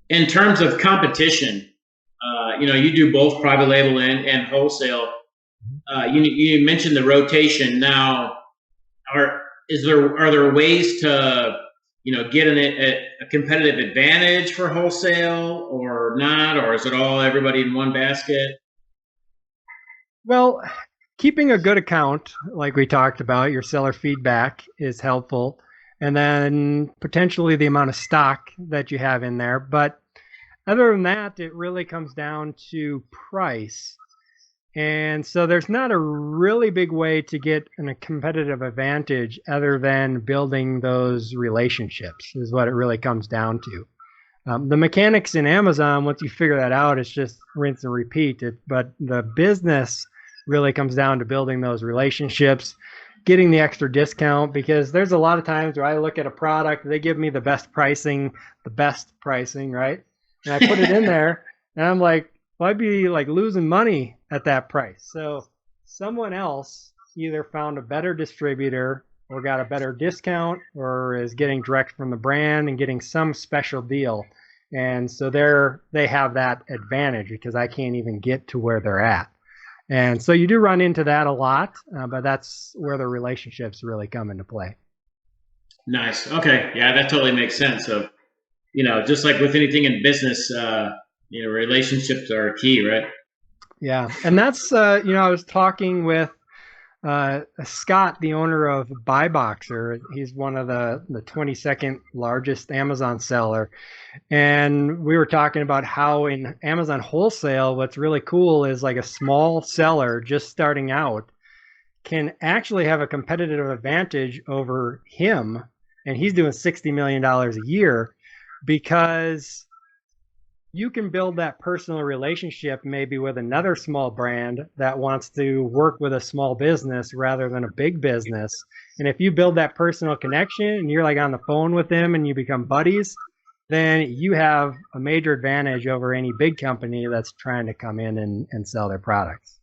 in terms of competition, you do both private label and wholesale. You mentioned the rotation. Now, are there ways to get a competitive advantage for wholesale or not, or is it all everybody in one basket? Well, keeping a good account, like we talked about, your seller feedback is helpful. And then potentially the amount of stock that you have in there. But other than that, it really comes down to price. And so there's not a really big way to get a competitive advantage other than building those relationships, is what it really comes down to. The mechanics in Amazon, once you figure that out, it's just rinse and repeat. But the business really comes down to building those relationships, getting the extra discount, because there's a lot of times where I look at a product, they give me the best pricing, right? And I put it in there and I'm like, well, I'd be like losing money at that price. So someone else either found a better distributor or got a better discount or is getting direct from the brand and getting some special deal. And so they have that advantage because I can't even get to where they're at. And so you do run into that a lot, but that's where the relationships really come into play. Nice. Okay. Yeah, that totally makes sense. So, just like with anything in business, relationships are key, right? Yeah. And that's, I was talking with Scott, the owner of Buy Boxer. He's one of the 22nd largest Amazon seller. And we were talking about how in Amazon wholesale, what's really cool is like a small seller just starting out can actually have a competitive advantage over him. And he's doing $60 million a year because you can build that personal relationship maybe with another small brand that wants to work with a small business rather than a big business. And if you build that personal connection and you're like on the phone with them and you become buddies, then you have a major advantage over any big company that's trying to come in and sell their products.